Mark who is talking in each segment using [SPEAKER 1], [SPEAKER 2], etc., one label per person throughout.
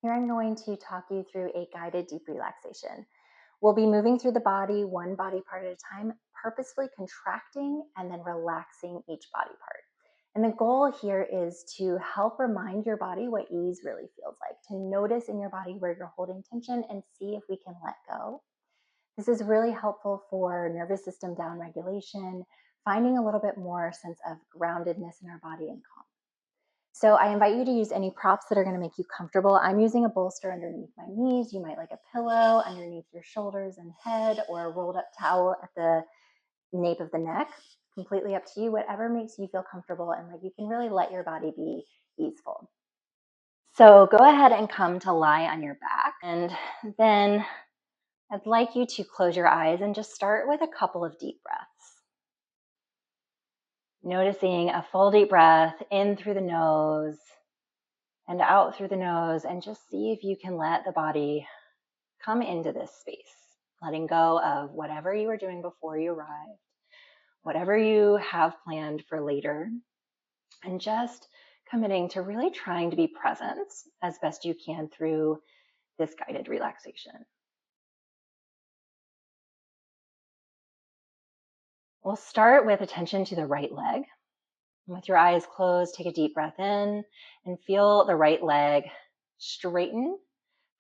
[SPEAKER 1] Here I'm going to talk you through a guided deep relaxation. We'll be moving through the body, one body part at a time, purposefully contracting and then relaxing each body part. And the goal here is to help remind your body what ease really feels like, to notice in your body where you're holding tension and see if we can let go. This is really helpful for nervous system downregulation, finding a little bit more sense of groundedness in our body and calm. So I invite you to use any props that are going to make you comfortable. I'm using a bolster underneath my knees. You might like a pillow underneath your shoulders and head, or a rolled up towel at the nape of the neck. Completely up to you, whatever makes you feel comfortable and like you can really let your body be easeful. So go ahead and come to lie on your back, and then I'd like you to close your eyes and just start with a couple of deep breaths. Noticing a full deep breath in through the nose and out through the nose, and just see if you can let the body come into this space, letting go of whatever you were doing before you arrived, whatever you have planned for later, and just committing to really trying to be present as best you can through this guided relaxation. We'll start with attention to the right leg. With your eyes closed, take a deep breath in and feel the right leg straighten.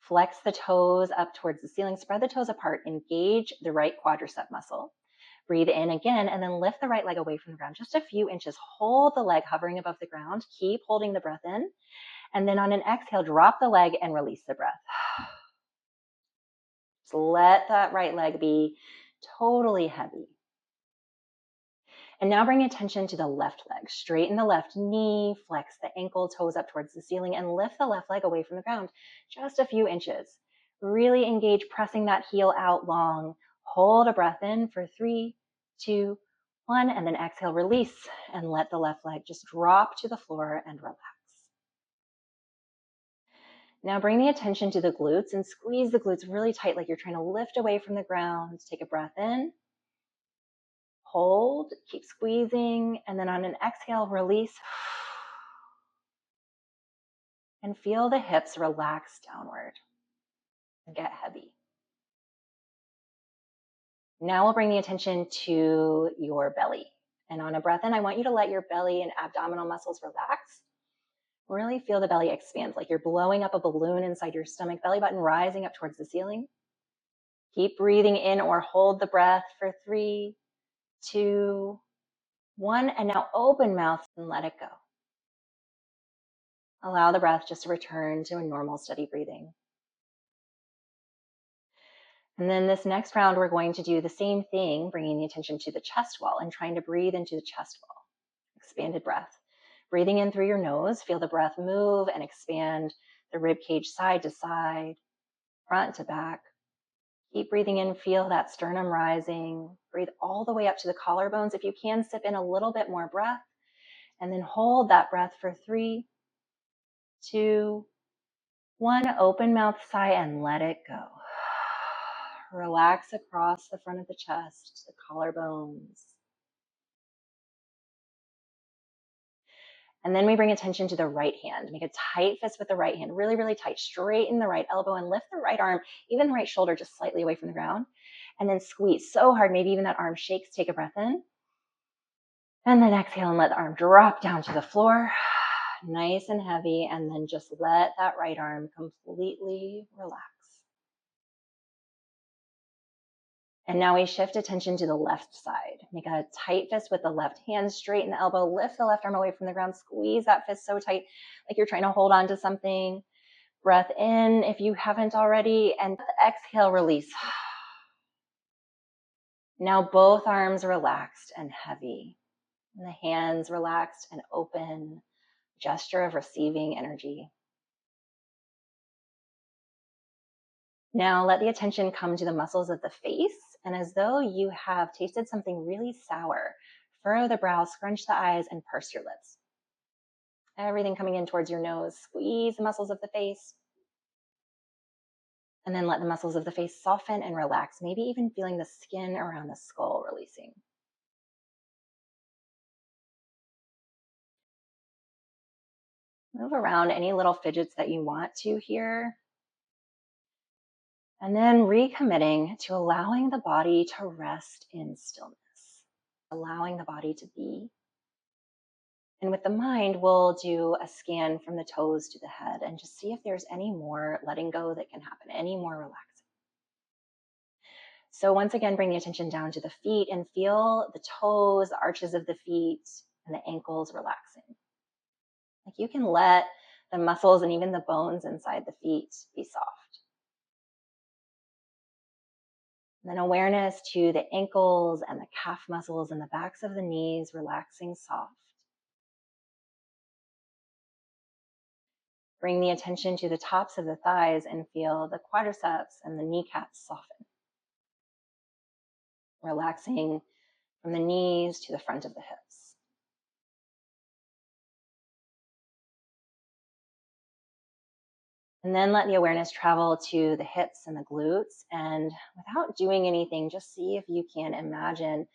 [SPEAKER 1] Flex the toes up towards the ceiling, spread the toes apart, engage the right quadricep muscle. Breathe in again, and then lift the right leg away from the ground just a few inches. Hold the leg hovering above the ground. Keep holding the breath in. And then on an exhale, drop the leg and release the breath. Just let that right leg be totally heavy. And now bring attention to the left leg. Straighten the left knee, flex the ankle, toes up towards the ceiling, and lift the left leg away from the ground just a few inches. Really engage pressing that heel out long. Hold a breath in for 3, 2, 1, and then exhale, release, and let the left leg just drop to the floor and relax. Now bring the attention to the glutes and squeeze the glutes really tight like you're trying to lift away from the ground. Take a breath in. Hold, keep squeezing, and then on an exhale, release. And feel the hips relax downward and get heavy. Now we'll bring the attention to your belly. And on a breath in, I want you to let your belly and abdominal muscles relax. Really feel the belly expand, like you're blowing up a balloon inside your stomach, belly button rising up towards the ceiling. Keep breathing in or hold the breath for 3, 2, 1, and now open mouth and let it go. Allow the breath just to return to a normal, steady breathing. And then this next round, we're going to do the same thing, bringing the attention to the chest wall and trying to breathe into the chest wall. Expanded breath. Breathing in through your nose, feel the breath move and expand the rib cage side to side, front to back. Keep breathing in, feel that sternum rising. Breathe all the way up to the collarbones. If you can, sip in a little bit more breath, and then hold that breath for 3, 2, 1. Open mouth, sigh, and let it go. Relax across the front of the chest, the collarbones. And then we bring attention to the right hand. Make a tight fist with the right hand, really, really tight. Straighten the right elbow and lift the right arm, even the right shoulder, just slightly away from the ground. And then squeeze so hard, maybe even that arm shakes. Take a breath in. And then exhale and let the arm drop down to the floor. Nice and heavy. And then just let that right arm completely relax. And now we shift attention to the left side. Make a tight fist with the left hand, straighten the elbow, lift the left arm away from the ground, squeeze that fist so tight, like you're trying to hold on to something. Breath in if you haven't already, and exhale, release. Now both arms relaxed and heavy, and the hands relaxed and open, gesture of receiving energy. Now let the attention come to the muscles of the face, and as though you have tasted something really sour, furrow the brow, scrunch the eyes, and purse your lips. Everything coming in towards your nose. Squeeze the muscles of the face. And then let the muscles of the face soften and relax, maybe even feeling the skin around the skull releasing. Move around any little fidgets that you want to here. And then recommitting to allowing the body to rest in stillness, allowing the body to be. And with the mind, we'll do a scan from the toes to the head and just see if there's any more letting go that can happen, any more relaxing. So once again, bring the attention down to the feet and feel the toes, the arches of the feet, and the ankles relaxing. Like you can let the muscles and even the bones inside the feet be soft. And then awareness to the ankles and the calf muscles and the backs of the knees relaxing soft. Bring the attention to the tops of the thighs and feel the quadriceps and the kneecaps soften. Relaxing from the knees to the front of the hips. And then let the awareness travel to the hips and the glutes. And without doing anything, just see if you can imagine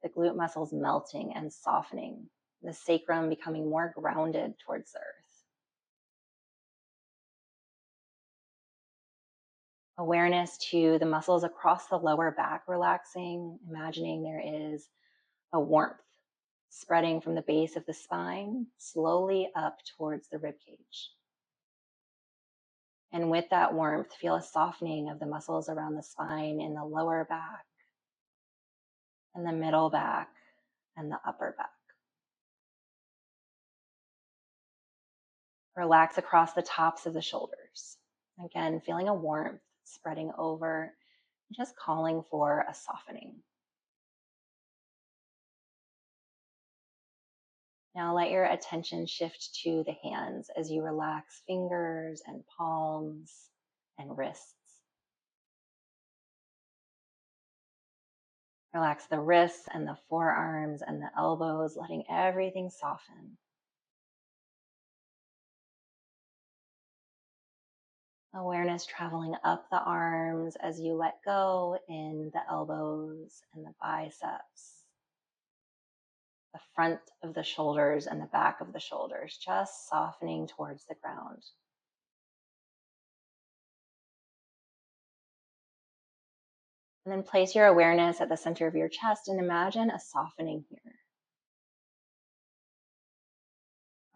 [SPEAKER 1] the glute muscles melting and softening, the sacrum becoming more grounded towards the earth. Awareness to the muscles across the lower back relaxing, imagining there is a warmth spreading from the base of the spine, slowly up towards the rib cage. And with that warmth, feel a softening of the muscles around the spine in the lower back, and the middle back, and the upper back. Relax across the tops of the shoulders. Again, feeling a warmth spreading over, just calling for a softening. Now let your attention shift to the hands as you relax fingers and palms and wrists. Relax the wrists and the forearms and the elbows, letting everything soften. Awareness traveling up the arms as you let go in the elbows and the biceps, the front of the shoulders and the back of the shoulders, just softening towards the ground. And then place your awareness at the center of your chest and imagine a softening here.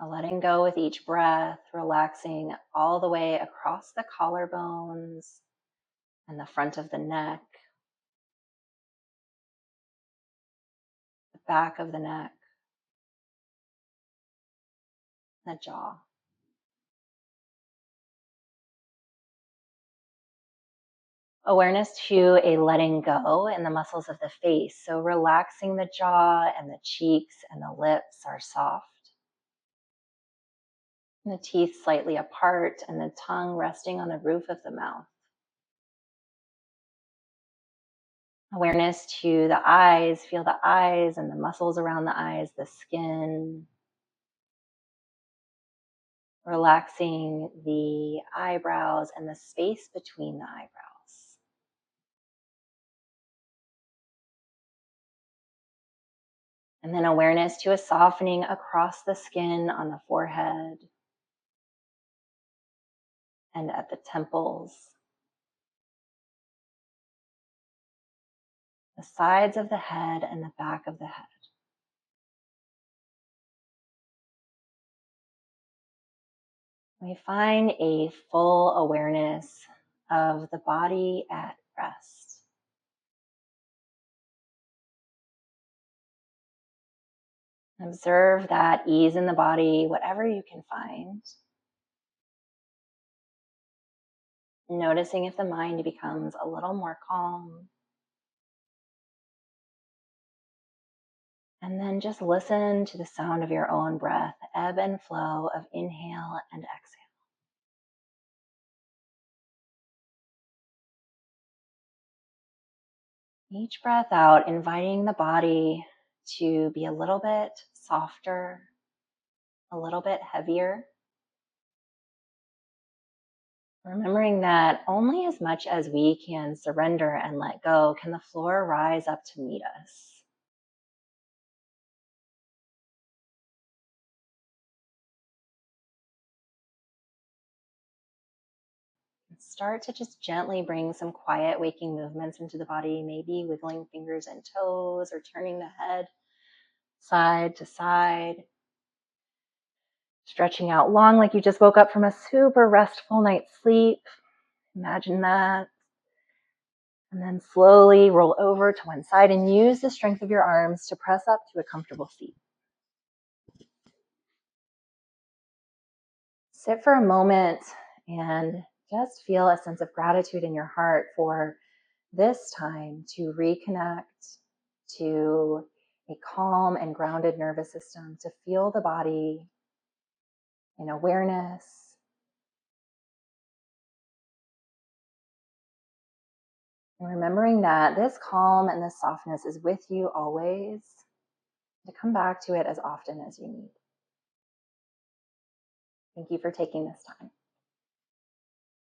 [SPEAKER 1] A letting go with each breath, relaxing all the way across the collarbones and the front of the neck, the back of the neck, the jaw. Awareness to a letting go in the muscles of the face. So relaxing the jaw and the cheeks and the lips are soft. And the teeth slightly apart and the tongue resting on the roof of the mouth. Awareness to the eyes. Feel the eyes and the muscles around the eyes, the skin. Relaxing the eyebrows and the space between the eyebrows. And then awareness to a softening across the skin on the forehead and at the temples, the sides of the head and the back of the head. We find a full awareness of the body at rest. Observe that ease in the body, whatever you can find. Noticing if the mind becomes a little more calm. And then just listen to the sound of your own breath, ebb and flow of inhale and exhale. Each breath out, inviting the body to be a little bit softer, a little bit heavier. Remembering that only as much as we can surrender and let go can the floor rise up to meet us. Start to just gently bring some quiet waking movements into the body, maybe wiggling fingers and toes or turning the head side to side. Stretching out long like you just woke up from a super restful night's sleep. Imagine that. And then slowly roll over to one side and use the strength of your arms to press up to a comfortable seat. Sit for a moment and just feel a sense of gratitude in your heart for this time to reconnect to a calm and grounded nervous system, to feel the body in awareness. And remembering that this calm and this softness is with you always, to come back to it as often as you need. Thank you for taking this time.